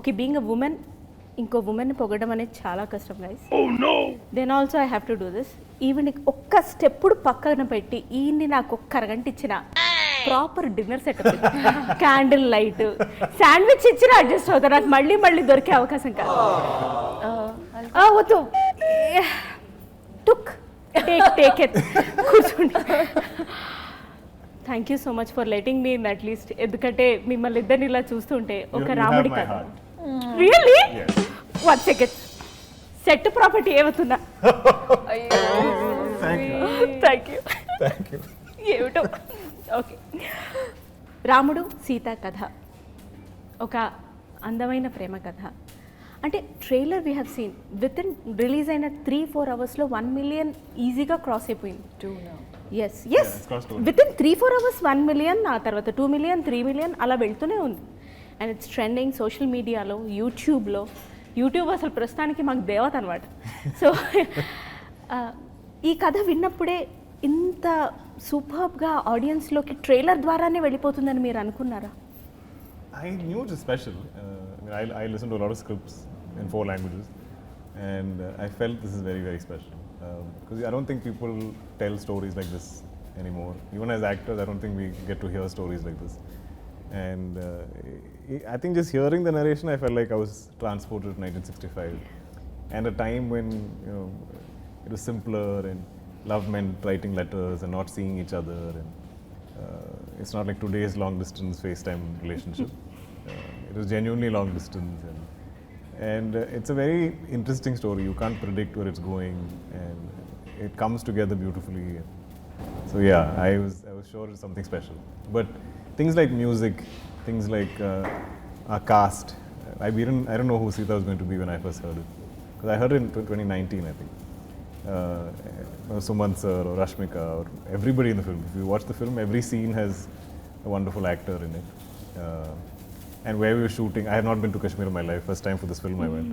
okay, being a woman, ఇంకో ఉమెన్ని పొగడం అనేది చాలా కష్టం guys. Then also I have to do this. Even ఒక్క స్టెప్పుడు పక్కన పెట్టి ఈయన్ని నాకు ఒక్క అరగంట ఇచ్చిన proper dinner setup, candle light, sandwich ఇచ్చిన అడ్జస్ట్ అవుతారు. నాకు మళ్ళీ మళ్ళీ దొరికే అవకాశం కాదు. వద్దు, టుక్ టేక్ ఇట్, కూర్చోండి. Thank you so much for letting me in at least. ఎందుకంటే మిమ్మల్ని ఇద్దరిని ఇలా చూస్తుంటే ఒక రాముడి కథ. Really? One second, set property ఏమవుతుందా? Thank you. ఏమిటో. ఓకే, రాముడు సీత కథ ఒక అందమైన ప్రేమ కథ. అంటే trailer we have seen within release అయిన 3-4 అవర్స్లో 1 million ఈజీగా క్రాస్ అయిపోయింది. Yes within 3-4 hours 1 million, ఆ తర్వాత 2 million, 3 million అలా వెళ్తూనే ఉంది. అండ్ ఇట్స్ ట్రెండింగ్ సోషల్ మీడియాలో, యూట్యూబ్ అసలు ప్రస్తుతానికి మాకు దేవత అనమాట. సో ఈ కథ విన్నప్పుడే ఇంత సూపర్బ్గా ఆడియన్స్లోకి ట్రైలర్ ద్వారానే వెళ్ళిపోతుందని మీరు అనుకున్నారా? I knew it was special. I listened to a lot of scripts in 4 languages, and I felt this is very, very special. Because I don't think people tell stories like this anymore. Even as actors, I don't think we get to hear stories like this. And I think just hearing the narration, I felt like I was transported to 1965, and a time when it was simpler and love meant writing letters and not seeing each other, and it's not like today's long distance FaceTime relationship. It was genuinely long distance, and it's a very interesting story. You can't predict where it's going, and it comes together beautifully. So yeah, I was sure it's something special. But things like music, things like our cast, I don't know who Sita was going to be when I first heard it, because I heard it in 2019, I think. Suman sir or Rashmika or everybody in the film. If you watch the film, every scene has a wonderful actor in it. And where we were shooting, I have not been to Kashmir in my life. First time for this film I went.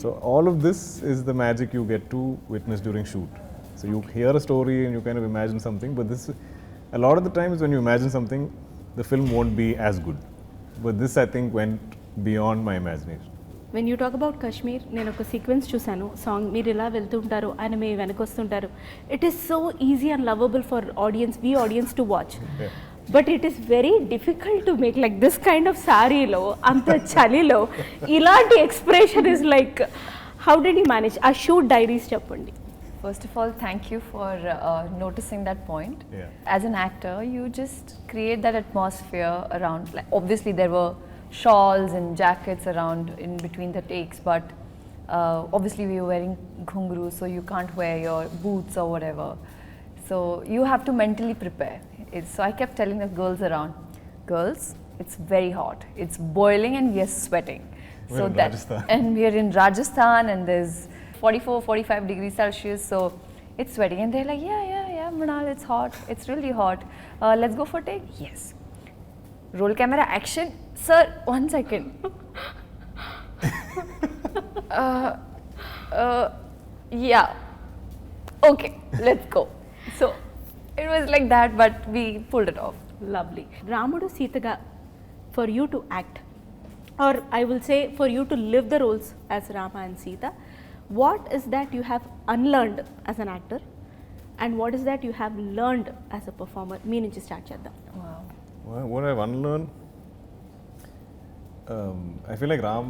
So all of this is the magic you get to witness during shoot. So you hear a story and you kind of imagine something, but this, a lot of the times when you imagine something, the film won't be as good. But this, I think, went beyond my imagination. When you talk about Kashmir, నేను ఒక sequence చూశాను. Song మీరు ఇలా వెళ్తుంటారు, ఆయన మీ వెనకొస్తుంటారు. It is so easy and lovable for audience to watch. But it is very difficult to make like this kind of సారీలో, అంత చలిలో ఇలాంటి expression is like, how did you manage? ఆ షూట్ డైరీస్ చెప్పండి. First of all, thank you for noticing that point. Yeah. As an actor, you just create that atmosphere around. Like, obviously, there were shawls and jackets around in between the takes, but obviously we were wearing ghungroo, so you can't wear your boots or whatever. So you have to mentally prepare. So I kept telling the girls around, girls, it's very hot. It's boiling and we are sweating. We're in Rajasthan. And we are in Rajasthan and there's 44-45 degrees Celsius, so it's sweating. And they're like, yeah, Mrunal, it's hot. It's really hot. Let's go for a take? Yes. Roll camera, action. Sir, 1 second. Yeah. Okay, let's go. So it was like that, but we pulled it off. Lovely. Ramudu Sitaga, for you to act, or I will say for you to live the roles as Rama and Sita, what is that you have unlearned as an actor, and what is that you have learned as a performer? Me nunchi start cheddam. Wow. What I've unlearned, I feel like Ram,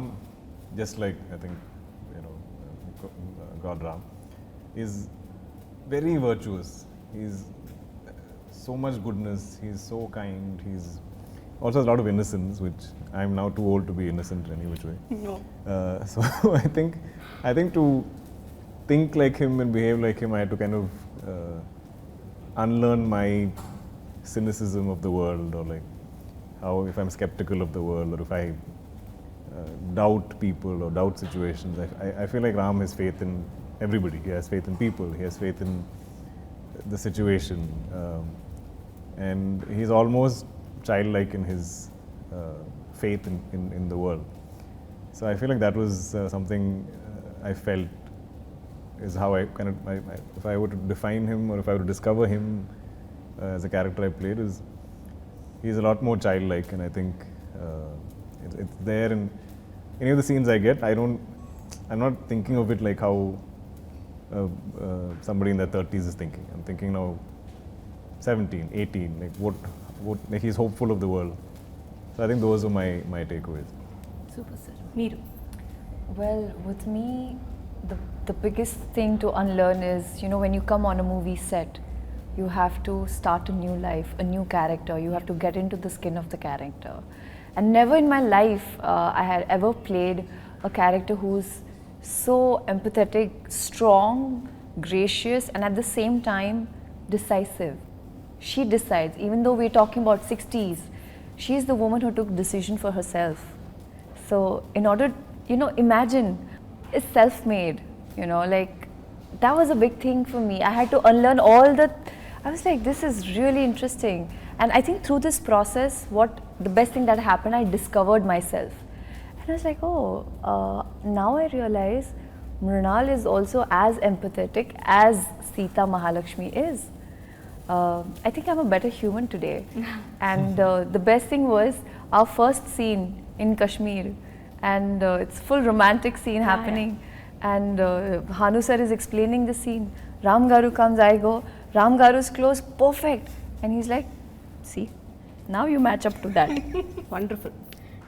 just like I think God Ram, is very virtuous. He's so much goodness. He's so kind. He's also has a lot of innocence, which I'm now too old to be innocent any which way. No. So I think to think like him and behave like him, I had to kind of unlearn my cynicism of the world, or like how if I'm skeptical of the world, or if I doubt people or doubt situations. I feel like Ram has faith in everybody. He has faith in people. He has faith in the situation, and he's almost childlike in his faith in the world. So I feel like that was something I felt is how I kind of, if I were to define him or if I were to discover him as a character I played, is he's a lot more childlike, and I think it's there in any of the scenes I get, I'm not thinking of it like how somebody in their 30s is thinking. I'm thinking now 17, 18, like what like he's hopeful of the world. So I think those are my takeaways. Super sir. మీరు? Well, with me, the biggest thing to unlearn is, you know, when you come on a movie set, you have to start a new life, a new character. You have to get into the skin of the character. And never in my life I had ever played a character who's so empathetic, strong, gracious, and at the same time decisive. She decides, even though we're talking about 60s, she's the woman who took decision for herself. So in order, you know, imagine, it's self-made, you know, like that was a big thing for me. I had to unlearn all the, I was like, this is really interesting. And I think through this process, the best thing that happened, I discovered myself. And I was like, now I realize Mrunal is also as empathetic as Sita Mahalakshmi is. I think I'm a better human today. And the best thing was our first scene in Kashmir, and it's full romantic scene happening. And Hanu sir is explaining the scene. Ram Garu comes, I go, Ram Garu's close, perfect. And he's like, see, now you match up to that. Wonderful.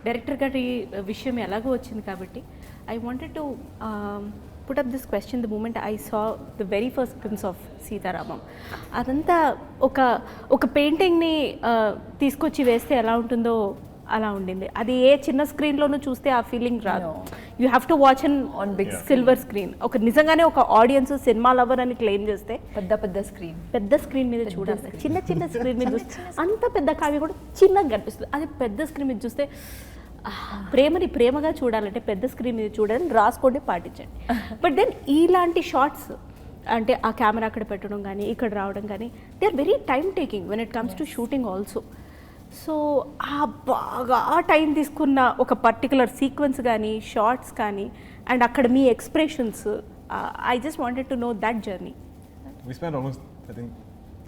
Director గారి విషయం ఎలాగో వచ్చింది కాబట్టి I wanted to put up this question the moment I saw the very first glimpse of Sita Ramam. అదంతా ఒక పెయింటింగ్ని తీసుకొచ్చి వేస్తే ఎలా ఉంటుందో అలా ఉండింది. అది ఏ చిన్న స్క్రీన్లోనూ చూస్తే ఆ ఫీలింగ్ రాదు. You have to watch on big silver screen. ఒక నిజంగానే ఒక ఆడియన్స్ సినిమా లవర్ అని క్లెయిమ్ చేస్తే పెద్ద స్క్రీన్ మీద చూడాలి. చిన్న స్క్రీన్ మీద చూస్తే అంత పెద్ద కావ్య కూడా చిన్నగా కనిపిస్తుంది. అది పెద్ద స్క్రీన్ మీద చూస్తే ప్రేమని ప్రేమగా చూడాలంటే పెద్ద స్క్రీన్ మీద చూడాలని రాసుకోండి, పాటించండి. బట్ దెన్ ఇలాంటి షార్ట్స్ అంటే ఆ కెమెరా అక్కడ పెట్టడం కానీ ఇక్కడ రావడం కానీ they are very time taking when it comes to shooting also. So బాగా టైం తీసుకున్న ఒక పర్టికులర్ సీక్వెన్స్ కానీ షార్ట్స్ కానీ అండ్ అక్కడ మీ expressions, I just wanted to know that journey. We spent almost, I think,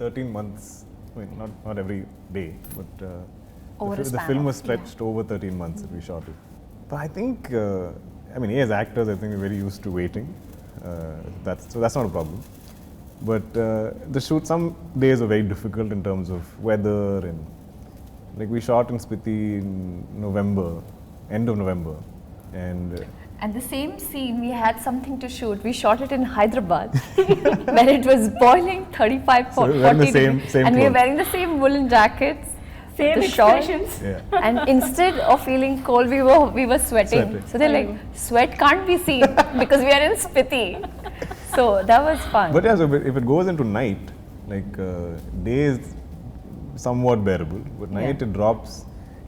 13 months, I mean, not every day, but the film was stretched over 13 months that we shot it. But I think, I mean, as actors, I think we're very used to waiting. That's not a problem. But the shoot, some days are very difficult in terms of weather, and like we shot in Spiti in November, end of November, and the same scene, we had something to shoot. We shot it in Hyderabad, where it was boiling 35, 40 degrees, and we were wearing the same woolen jackets, same expressions. Yeah. And instead of feeling cold, we were sweating. So they're like, sweat can't be seen because we are in Spiti. So that was fun. But yeah, so if it goes into night, like day is somewhat bearable, but night it drops,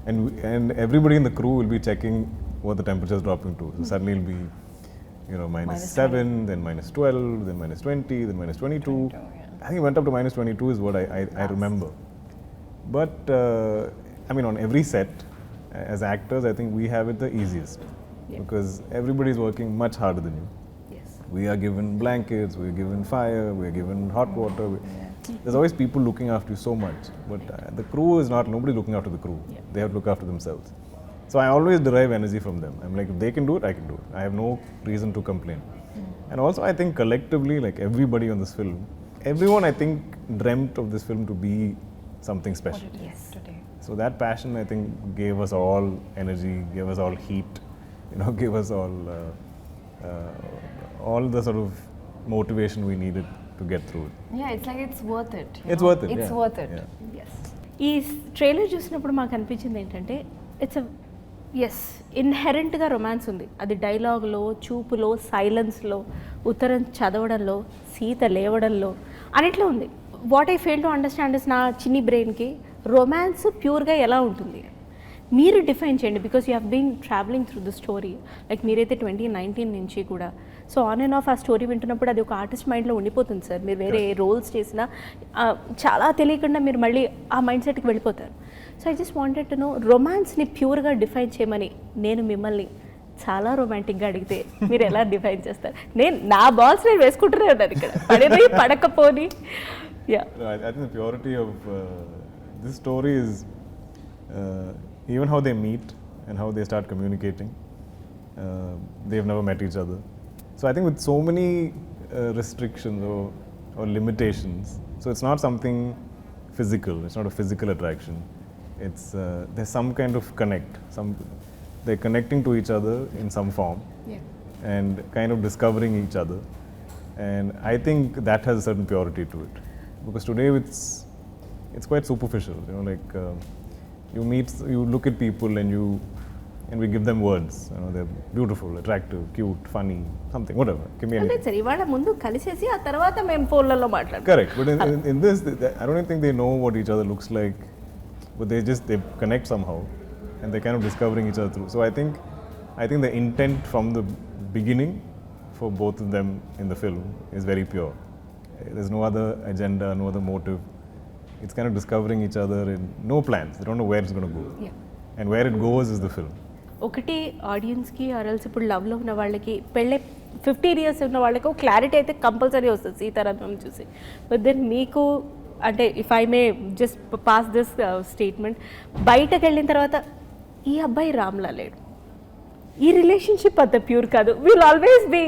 and everybody in the crew will be checking what the temperature is dropping to. So suddenly it'll be, you know, -7, then -12, then -20, then -22. I think it went up to -22 is what I remember. But I mean, on every set, as actors, I think we have it the easiest because everybody is working much harder than you. Yes. We are given blankets, we are given fire, we are given hot water. There's always people looking after you so much, but the crew is not, nobody looking after the crew. They have to look after themselves. So I always derive energy from them. I'm like, if they can do it, I can do it. I have no reason to complain. And also I think collectively, like everybody on this film, everyone I think dreamt of this film to be something special. Yesterday. So that passion I think gave us all energy, gave us all heat, you know, gave us all the sort of motivation we needed to get through it. Yeah, it's like it's worth it. It's worth it. It's worth it. Yes. ఈ trailer చూసినప్పుడు మాకు అనిపించింది ఏంటంటే it's ఇన్హెరెంట్గా romance ఉంది. అది డైలాగ్లో, చూపులో, సైలెన్స్లో, ఉత్తరం చదవడంలో, సీత లేవడంలో అన్నిట్లో ఉంది. What I fail to understand is నా చిన్ని బ్రెయిన్కి రొమాన్స్ ప్యూర్గా ఎలా ఉంటుంది మీరు డిఫైన్ చేయండి. Because you have been travelling through the story. Like మీరైతే 2019 నుంచి కూడా సో ఆన్ అండ్ ఆఫ్ ఆ స్టోరీ వింటున్నప్పుడు అది ఒక ఆర్టిస్ట్ మైండ్లో ఉండిపోతుంది సార్. మీరు వేరే రోల్స్ చేసినా చాలా తెలియకుండా మీరు మళ్ళీ ఆ మైండ్ సెట్కి వెళ్ళిపోతారు. So I just wanted to know రొమాన్స్ని ప్యూర్గా డిఫైన్ చేయమని నేను మిమ్మల్ని చాలా రొమాంటిక్గా అడిగితే మీరు ఎలా డిఫైన్ చేస్తారు? నేను నా బాల్స్ నేను వేసుకుంటూనే ఉన్నాను ఇక్కడ, పడేది పడకపోని. Yeah. I think the purity of this story is even how they meet and how they start communicating. They've never met each other. So I think with so many restrictions or limitations, so it's not something physical, it's not a physical attraction. It's there's some kind of connect, they're connecting to each other in some form. Yeah. And kind of discovering each other. And I think that has a certain purity to it. Because today it's quite superficial, you know, like you look at people and we give them words, you know, they're beautiful, attractive, cute, funny, something, whatever. Give me anything. సరే ఇవాళ ముందు కలిసేసి ఆ తర్వాత మేము ఫోన్లలో మాట్లాడతాం. Correct, but in this, I don't think they know what each other looks like, but they connect somehow, and they're kind of discovering each other through. So I think the intent from the beginning for both of them in the film is very pure. There's no other agenda, no other motive. It's kind of discovering each other and no plans. They don't know where it's going to go. Yeah. And where it goes is the film. ఒకటి ఆడియన్స్కి ఆర్ఎల్స్ ఇప్పుడు లవ్లో ఉన్న వాళ్ళకి పెళ్ళే 15 years ఉన్న వాళ్ళకి ఒక క్లారిటీ అయితే కంపల్సరీ వస్తుంది సీతారామం చూసి. బట్ దెన్ మీకు అంటే if I may just pass this statement, బయటకు వెళ్ళిన తర్వాత ఈ అబ్బాయి రామ్లా లేడు, ఈ రిలేషన్షిప్ అంత ప్యూర్ కాదు, will always be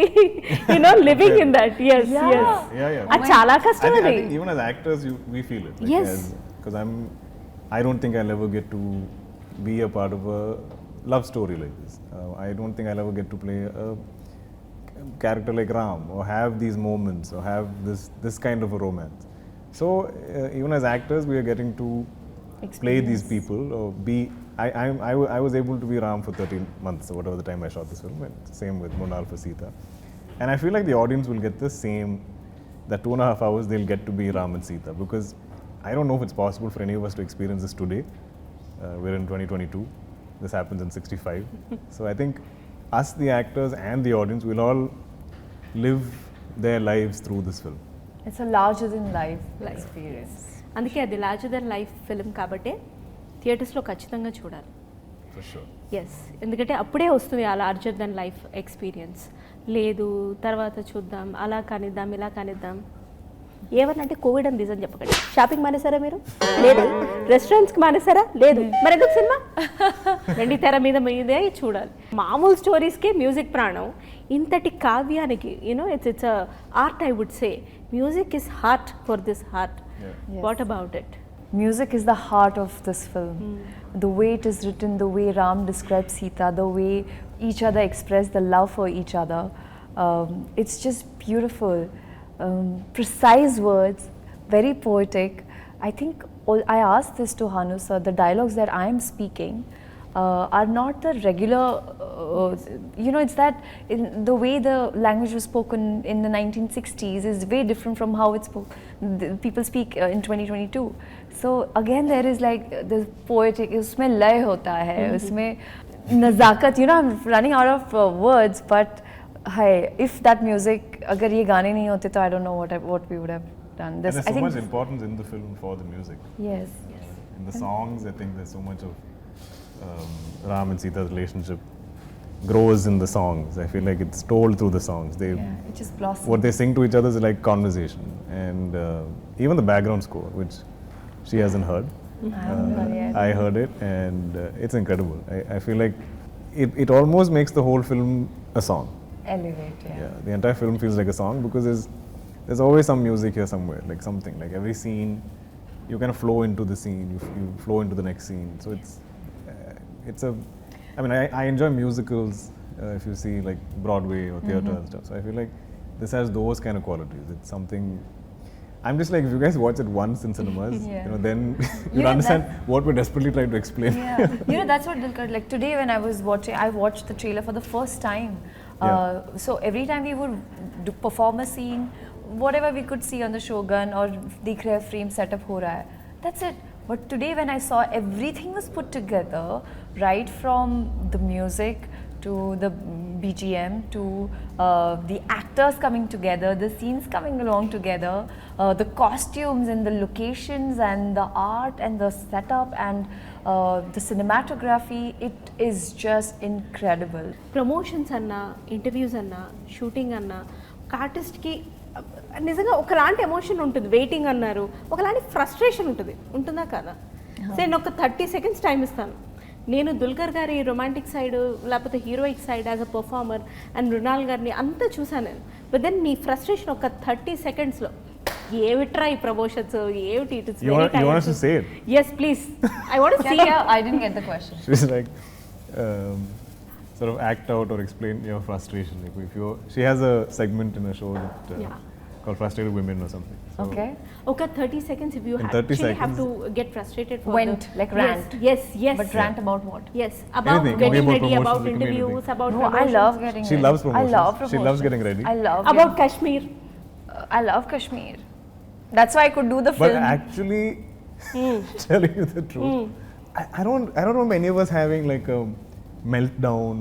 living in that. అది చాలా కష్టం. I think even as actors we feel it. Like Yes. Because I don't think I'll ever get to be a part of a love story like this. I don't think I'll ever get to play a character like Ram or have these moments or have this kind of a romance. So even as actors we are getting to play these people or be. I was able to be Ram for 13 months or whatever the time I shot this film, and same with Mrunal for Sita. And I feel like the audience will get the same, that 2.5 hours they'll get to be Ram and Sita, because I don't know if it's possible for any of us to experience this today. We're in 2022, this happens in 65. So I think us, the actors and the audience, will all live their lives through this film. It's a larger than life experience. అందుకే అది larger than life film కాబట్టి థియేటర్స్లో ఖచ్చితంగా చూడాలి. For sure. Yes, ఎందుకంటే అప్పుడే వస్తుంది ఆ లార్జర్ దెన్ లైఫ్ ఎక్స్పీరియన్స్. లేదు తర్వాత చూద్దాం, అలా కానిద్దాం, ఇలా కానిద్దాం, ఏమనంటే కోవిడ్ అని రీజన్ చెప్పకండి. షాపింగ్ మానేసారా మీరు? లేదు. రెస్టారెంట్స్కి మానేసారా? లేదు. మరి ఎందుకు సినిమా? వెండి తెర మీదే చూడాలి. మామూలు స్టోరీస్కే మ్యూజిక్ ప్రాణం. ఇంతటి కావ్యానికి it's art, I would say music is heart for this heart. What about it? Music is the heart of this film. The way it is written, the way Ram describes Sita, the way each other express the love for each other. It's just beautiful. Precise words, very poetic. I think I asked this to Hanu sir, the dialogues that I am speaking are not the regular, it's that the way the language was spoken in the 1960s is way different from how it's people speak in 2022. So again there is like the poetic, usme lay hota hai, usme nazakat, I'm running out of words, but hey, if that music, agar ye gaane nahi hote to I don't know what we would have done. And there's so much importance in the film for the music. Yes. In the songs, I think there's so much of Ram and Sita's relationship grows in the songs. I feel like it's told through the songs. It just blossoms. What they sing to each other is like conversation, and even the background score, which she hasn't heard. I heard it, and it's incredible. I feel like it almost makes the whole film a song. Elevate, Yeah, the entire film feels like a song because there's always some music here somewhere, like something. Like every scene, you kind of flow into the scene, you flow into the next scene. So I enjoy musicals if you see like Broadway or theatre and stuff. So I feel like this has those kind of qualities. It's something. I'm just like, if you guys watch it once in cinemas, then you'll understand what we're desperately trying to explain. Yeah, that's what Dulquer, like today when I was watching, I watched the trailer for the first time. So every time we would perform a scene, whatever we could see on the Shogun or Dikh Rahe frame setup ho raha hai, that's it. But today when I saw everything was put together, right from the music to the BGM to the actors coming together, the scenes coming along together, the costumes and the locations and the art and the setup and the cinematography, it is just incredible. Promotions అన్నా, interviews అన్నా, shooting అన్నా, ఒక ఆర్టిస్ట్కి నిజంగా ఒకలాంటి emotion ఉంటుంది. Waiting అన్నారు, ఒకలాంటి ఫ్రస్ట్రేషన్ ఉంటుందా కదా? నేను ఒక 30 seconds టైం ఇస్తాను, నేను దుల్కర్ గారి రొమాంటిక్ సైడ్ లేకపోతే heroic side as a performer and Mrunal గారిని అంతా చూసాను నేను. బట్ దెన్ మీ ఫ్రస్ట్రేషన్ ఒక 30 సెకండ్స్లో ఏమిట్రా ఈ ప్రమోషన్స్ ఏమిటి it is You want us to say it? Yes please I want to see I didn't get the question. She's like, sort of act out or explain your frustration. Like if you, she has a segment in a show that Yeah. called Frustrated Women or something. So Okay. ఒక 30 seconds if you In 30 actually have seconds. to get frustrated for Went, the, like rant. yes But rant about what? yes about Anything, getting about ready, promotions, about it can be interviews, anything. about No, I promotions. love getting She ready. loves promotions. I love She promotions. loves getting ready. I love about getting- Kashmir. I love Kashmir. That's why I could do the But film. actually, telling you the truth, I don't remember any of us having like a meltdown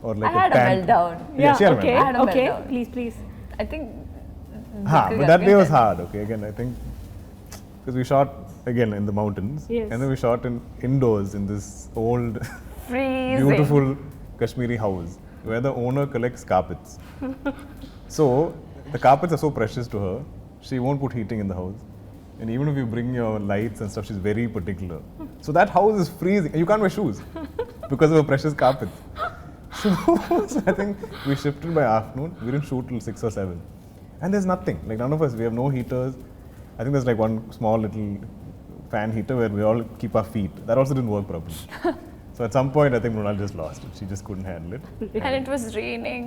or like I had a panic. meltdown. Yeah, she had a okay I had a okay meltdown. please I think. But that day was hard. Okay, again I think because we shot again in the mountains, Yes. and then we shot indoors in this old, Freezing. beautiful Kashmiri house where the owner collects carpets. So the carpets are so precious to her, she won't put heating in the house. And even if you bring your lights and stuff, she's very particular. So that house is freezing. You can't wear shoes because of her precious carpets. So I think we shifted by afternoon. We didn't shoot till 6 or 7. And there's nothing. Like none of us, we have no heaters. I think there's like one small little fan heater where we all keep our feet. That also didn't work properly. So at some point, I think Mrunal just lost it. She just couldn't handle it. And it was raining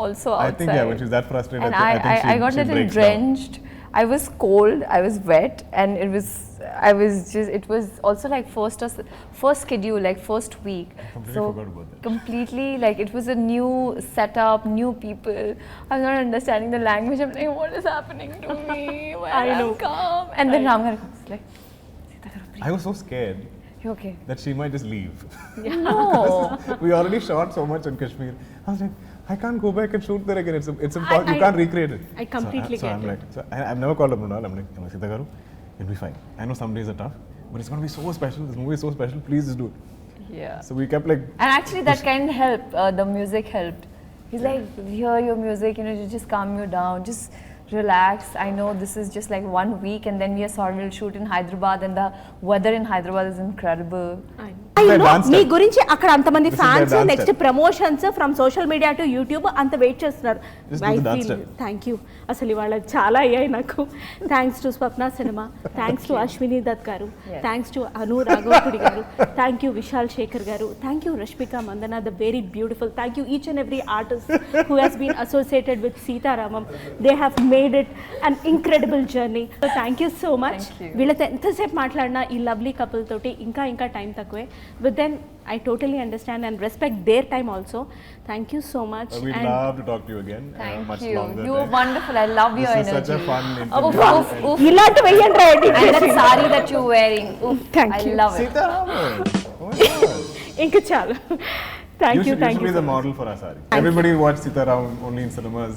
also outside. I think, yeah, when she's that frustrated, And I think I got she a little breaks down. drenched. I was cold, I was wet, and it was also like first schedule, like first week. Completely forgot about that. Completely, like it was a new setup, new people. I'm not understanding the language. I'm like, what is happening to me? Where I know. I'm calm. And then Ramgar comes like, Sita Ramam, breathe. I was so scared You okay? that she might just leave. No. We already shot so much in Kashmir. I was like, I can't go back and shoot there again. It's impossible. You can't recreate it. I completely so get I'm it. like, so I've never called up Mrunal. I'm like, Sita Garu, it'll be fine. I know some days are tough, but it's going to be so special. This movie is so special. Please just do it. Yeah. So we kept like, And actually that kind of helped, the music helped. He's like, hear your music, you know, to just calm you down, just relax. I know this is just like 1 week and then we are sorry we'll shoot in Hyderabad and the weather in Hyderabad is incredible. I their know dance me step. గురించి అక్కడ అంతమంది This is their fans dance next step. Promotions from social media to YouTube అంత wait చేస్తున్నారు. Just do the dance step. Thank you. అసలు ఇవాళ చాలా అయ్యాయి నాకు. Thanks to Swapna cinema, thanks to Ashwini Dutt గారు, థ్యాంక్స్ టు అను రాఘవపుడి గారు, థ్యాంక్ యూ విశాల్ శేఖర్ గారు, thank you Rashmika Mandanna the very beautiful, thank you each and every artist who has been associated with Sita Ramam. They have made it an incredible journey. So thank you so much. Thank you. వీళ్ళతో ఎంతసేపు మాట్లాడినా ఈ lovely couple తోటి ఇంకా time తక్కువే. But then I totally understand and respect their time also. Thank you so much. we'd And love to talk to you again. Thank much you. longer. You were time. wonderful. I love your This is energy. such a fun Oof, interview. oof, oof. ఇలాంటి వెయ్యండి ready And that sari that you're wearing. Oof, Thank I you. love it. Sita Ramam. Oh my God. ఇంకా చాలు. Thank you, You thank should you. be the model for our sari. Everybody watch Sita Ramam only in cinemas.